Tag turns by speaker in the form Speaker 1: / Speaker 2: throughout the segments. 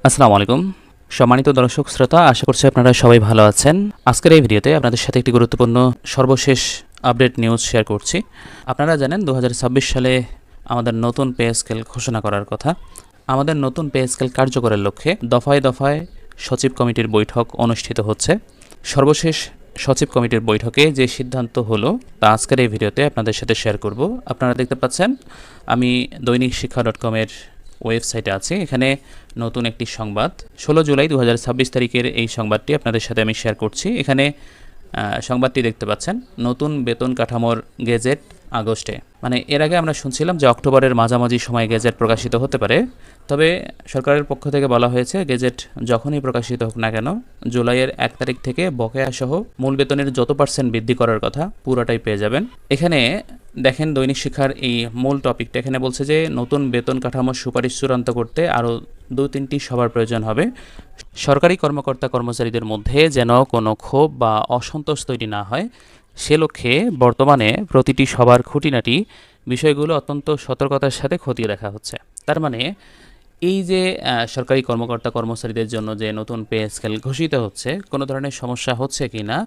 Speaker 1: আসসালামু আলাইকুম। সম্মানিত দর্শক শ্রোতা, আশা করছি আপনারা সবাই ভালো আছেন। আজকের এই ভিডিওতে আপনাদের সাথে একটি গুরুত্বপূর্ণ সর্বশেষ আপডেট নিউজ শেয়ার করছি। আপনারা জানেন ২০২৬ সালে আমাদের নতুন পে স্কেল ঘোষণা করার কথা। আমাদের নতুন পে স্কেল কার্যকরের লক্ষ্যে দফায় দফায় সচিব কমিটির বৈঠক অনুষ্ঠিত হচ্ছে। সর্বশেষ সচিব কমিটির বৈঠকে যে সিদ্ধান্ত হলো তা আজকের এই ভিডিওতে আপনাদের সাথে শেয়ার করব। আপনারা দেখতে পাচ্ছেন আমি দৈনিক শিক্ষা .com-এর ওয়েবসাইটে আছে। এখানে নতুন একটি সংবাদ ১৬ জুলাই ২০২৬ তারিখের এই সংবাদটি আপনাদের সাথে আমি শেয়ার করছি। এখানে সংবাদটি দেখতে পাচ্ছেন, নতুন বেতন কাঠামোর গেজেট আগস্টে। মানে এর আগে আমরা শুনছিলাম যে অক্টোবরের মাঝামাঝি সময় গেজেট প্রকাশিত হতে পারে, তবে সরকারের পক্ষ থেকে বলা হয়েছে গেজেট যখনই প্রকাশিত হোক না কেন জুলাইয়ের ১ তারিখ থেকে বকেয়া সহ মূল বেতনের যত % বৃদ্ধি করার কথা পুরোটাই পেয়ে যাবেন। এখানে দেখেন দৈনিক শিক্ষার এই মূল টপিকটা এখানে বলছে যে নতুন বেতন কাঠামোর সুপারিশ চূড়ান্ত করতে আরও ২-৩টি সভার প্রয়োজন হবে। সরকারি কর্মকর্তা কর্মচারীদের মধ্যে যেন কোনো ক্ষোভ বা অসন্তোষ তৈরি না হয়, সে লক্ষ্যে বর্তমানে প্রতিটি সবার খুঁটিনাটি বিষয়গুলো অত্যন্ত সতর্কতার সাথে খতিয়ে দেখা হচ্ছে। তার মানে এই যে সরকারি কর্মকর্তা কর্মচারীদের জন্য যে নতুন পে স্কেল ঘোষিত হচ্ছে, কোনো ধরনের সমস্যা হচ্ছে কি না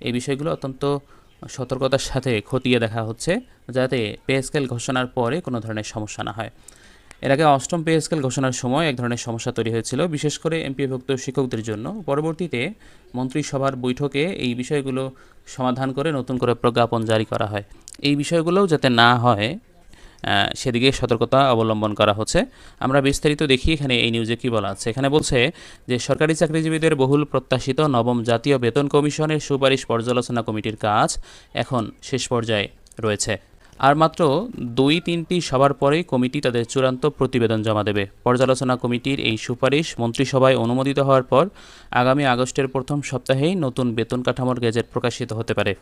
Speaker 1: এই বিষয়গুলো অত্যন্ত সতর্কতার সাথে খতিয়ে দেখা হচ্ছে, যাতে পে স্কেল ঘোষণার পরে কোনো ধরনের সমস্যা না হয়। এর আগে অষ্টম পে স্কেল ঘোষণার সময় এক ধরনের সমস্যা তৈরি হয়েছিল, বিশেষ করে এমপিওভুক্ত শিক্ষকদের জন্য। পরবর্তীতে মন্ত্রিসভার বৈঠকে এই বিষয়গুলো সমাধান করে নতুন করে প্রজ্ঞাপন জারি করা হয়। এই বিষয়গুলোও যাতে না হয় সেদিকে সতর্কতা অবলম্বন করা হচ্ছে। আমরা বিস্তারিত দেখি এখানে এই নিউজে কী বলা আছে। এখানে বলছে যে সরকারি চাকরিজীবীদের বহুল প্রত্যাশিত নবম জাতীয় বেতন কমিশনের সুপারিশ পর্যালোচনা কমিটির কাজ এখন শেষ পর্যায়ে রয়েছে। আর মাত্র ২-৩টি সভার পরেই কমিটি তাদের চূড়ান্ত প্রতিবেদন জমা দেবে। পর্যালোচনা কমিটির এই সুপারিশ মন্ত্রিসভায় অনুমোদিত হওয়ার পর আগামী আগস্টের প্রথম সপ্তাহেই নতুন বেতন কাঠামোর গেজেট প্রকাশিত হতে পারে।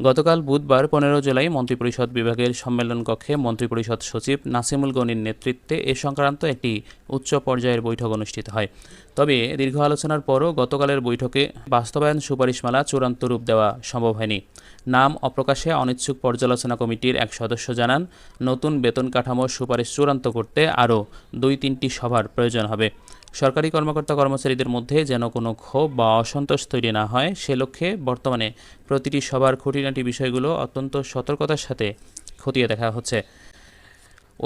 Speaker 1: গতকাল বুধবার ১৫ জুলাই মন্ত্রিপরিষদ বিভাগের সম্মেলন কক্ষে মন্ত্রিপরিষদ সচিব নাসিমুল গনির নেতৃত্বে এ সংক্রান্ত একটি উচ্চ পর্যায়ের বৈঠক অনুষ্ঠিত হয়। তবে দীর্ঘ আলোচনার পরও গতকালের বৈঠকে বাস্তবায়ন সুপারিশমালা চূড়ান্ত রূপ দেওয়া সম্ভব হয়নি। নাম অপ্রকাশে অনিচ্ছুক পর্যালোচনা কমিটির এক সদস্য জানান, নতুন বেতন কাঠামোর সুপারিশ চূড়ান্ত করতে আরও ২-৩টি সভার প্রয়োজন হবে। সরকারি কর্মকর্তা কর্মচারীদের মধ্যে যেন কোনো ক্ষোভ বা অসন্তোষ তৈরি না হয়, সে লক্ষ্যে বর্তমানে প্রতিটি সবার খুঁটিনাটি বিষয়গুলো অত্যন্ত সতর্কতার সাথে খতিয়ে দেখা হচ্ছে।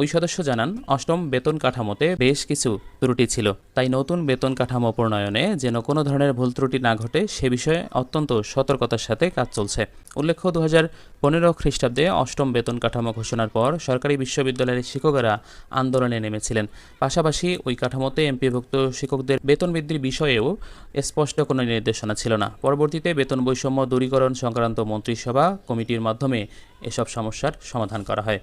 Speaker 1: ওই সদস্য জানান, অষ্টম বেতন কাঠামোতে বেশ কিছু ত্রুটি ছিল, তাই নতুন বেতন কাঠামো প্রণয়নে যেন কোনো ধরনের ভুল ত্রুটি না ঘটে সে বিষয়ে অত্যন্ত সতর্কতার সাথে কাজ চলছে। উল্লেখ্য ২০১৫ খ্রিস্টাব্দে অষ্টম বেতন কাঠামো ঘোষণার পর সরকারি বিশ্ববিদ্যালয়ের শিক্ষকেরা আন্দোলনে নেমেছিলেন। পাশাপাশি ওই কাঠামোতে এমপিভুক্ত শিক্ষকদের বেতন বৃদ্ধির বিষয়েও স্পষ্ট কোনো নির্দেশনা ছিল না। পরবর্তীতে বেতন বৈষম্য দূরীকরণ সংক্রান্ত মন্ত্রিসভা কমিটির মাধ্যমে এসব সমস্যার সমাধান করা হয়।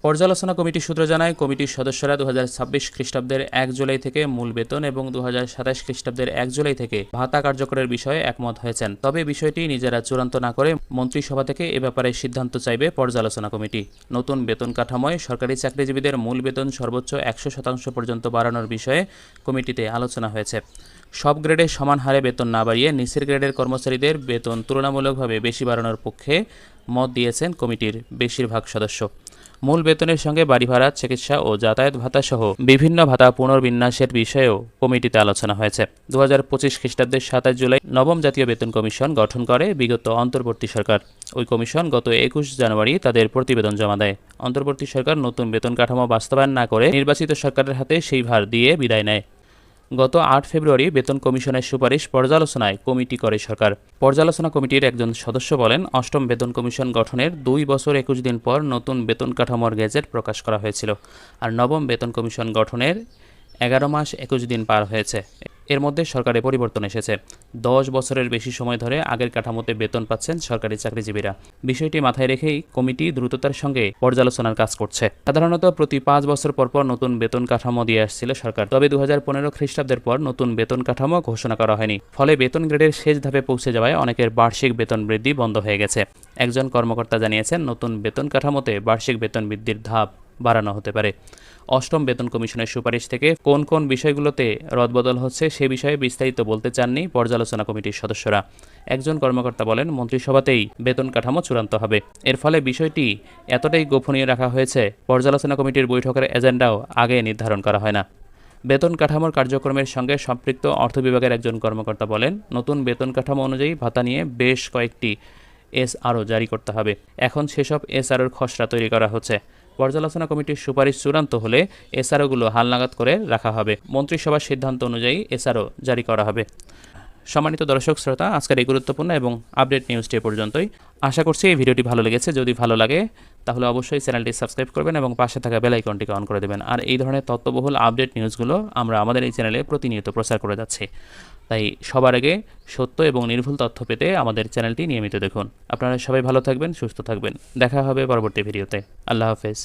Speaker 1: পর্যালোচনা কমিটি সূত্র জানায়, কমিটির সদস্যরা ২০২৬ খ্রিস্টাব্দের ১ জুলাই থেকে মূল বেতন এবং ২০২৭ খ্রিস্টাব্দের ১ জুলাই থেকে ভাতা কার্যকরের বিষয়ে একমত হয়েছেন। তবে বিষয়টি নিজেরা চূড়ান্ত না করে মন্ত্রিসভা থেকে এ ব্যাপারে সিদ্ধান্ত চাইবে পর্যালোচনা কমিটি। নতুন বেতন কাঠামোয় সরকারি চাকরিজীবীদের মূল বেতন সর্বোচ্চ ১০০% পর্যন্ত বাড়ানোর বিষয়ে কমিটিতে আলোচনা হয়েছে। সব গ্রেডে সমান হারে বেতন না বাড়িয়ে নিচের গ্রেডের কর্মচারীদের বেতন তুলনামূলকভাবে বেশি বাড়ানোর পক্ষে মত দিয়েছেন কমিটির বেশিরভাগ সদস্য। মূল বেতনের সঙ্গে বাড়ি ভাড়া, চিকিৎসা ও যাতায়াত ভাতা সহ বিভিন্ন ভাতা পুনর্বিন্যাসের বিষয়েও কমিটিতে আলোচনা হয়েছে। ২০২৫ খ্রিস্টাব্দের ২৭ জুলাই নবম জাতীয় বেতন কমিশন গঠন করে বিগত অন্তর্বর্তী সরকার। ওই কমিশন গত ২১ জানুয়ারি তাদের প্রতিবেদন জমা দেয়। অন্তর্বর্তী সরকার নতুন বেতন কাঠামো বাস্তবায়ন না করে নির্বাচিত সরকারের হাতে সেই ভার দিয়ে বিদায় নেয়। গত ৮ ফেব্রুয়ারি বেতন কমিশনের সুপারিশ পর্যালোচনায় কমিটি করে সরকার। পর্যালোচনা কমিটির একজন সদস্য বলেন, অষ্টম বেতন কমিশন গঠনের ২ বছর ২১ দিন পর নতুন বেতন কাঠামোর গেজেট প্রকাশ করা হয়েছিল, আর নবম বেতন কমিশন গঠনের ১১ মাস ২১ দিন পার হয়েছে। এর মধ্যে সরকারে পরিবর্তন এসেছে। ১০ বছরের বেশি সময় ধরে আগের কাঠামোতে বেতন পাচ্ছেন সরকারি চাকরিজীবীরা। বিষয়টি মাথায় রেখেই কমিটি দ্রুততার সঙ্গে পর্যালোচনার কাজ করছে। সাধারণত প্রতি ৫ বছর পর পর নতুন বেতন কাঠামো দিয়ে আসছিল সরকার, তবে ২০১৫ খ্রিস্টাব্দের পর নতুন বেতন কাঠামো ঘোষণা করা হয়নি। ফলে বেতন গ্রেডের শেষ ধাপে পৌঁছে যাওয়ায় অনেকের বার্ষিক বেতন বৃদ্ধি বন্ধ হয়ে গেছে। একজন কর্মকর্তা জানিয়েছেন, নতুন বেতন কাঠামোতে বার্ষিক বেতন বৃদ্ধির ধাপ বাড়ানো হতে পারে। অষ্টম বেতন কমিশনের সুপারিশ থেকে কোন কোন বিষয়গুলোতে রদবদল হচ্ছে সে বিষয়ে বিস্তারিত বলতে চাননি পর্যালোচনা কমিটির সদস্যরা। একজন কর্মকর্তা বলেন, মন্ত্রিসভাতেই বেতন কাঠামো চূড়ান্ত হবে। এর ফলে বিষয়টি এতটাই গোপনীয় রাখা হয়েছে, পর্যালোচনা কমিটির বৈঠকের এজেন্ডাও আগে নির্ধারণ করা হয় না। বেতন কাঠামোর কার্যক্রমের সঙ্গে সম্পৃক্ত অর্থ বিভাগের একজন কর্মকর্তা বলেন, নতুন বেতন কাঠামো অনুযায়ী ভাতা নিয়ে বেশ কয়েকটি এসআরও জারি করতে হবে। এখন সেসব এসআরওর খসড়া তৈরি করা হচ্ছে। পর্যালোচনা কমিটির সুপারিশ চূড়ান্ত হলে এসআরওগুলো হালনাগাদ করে রাখা হবে। মন্ত্রিসভার সিদ্ধান্ত অনুযায়ী এসআরও জারি করা হবে। সম্মানিত দর্শক শ্রোতা, আজকের এই গুরুত্বপূর্ণ এবং আপডেট নিউজটি এ পর্যন্তই। আশা করছি এই ভিডিওটি ভালো লেগেছে। যদি ভালো লাগে তাহলে অবশ্যই চ্যানেলটি সাবস্ক্রাইব করবেন এবং পাশে থাকা বেল আইকনটিকে অন করে দেবেন। আর এই ধরনের তথ্যবহুল আপডেট নিউজগুলো আমরা আমাদের এই চ্যানেলে প্রতিনিয়ত প্রচার করে যাচ্ছি। তাই সবার আগে সত্য এবং নির্ভুল তথ্য পেতে আমাদের চ্যানেলটি নিয়মিত দেখুন। আপনারা সবাই ভালো থাকবেন, সুস্থ থাকবেন। দেখা হবে পরবর্তী ভিডিওতে। আল্লাহ হাফেজ।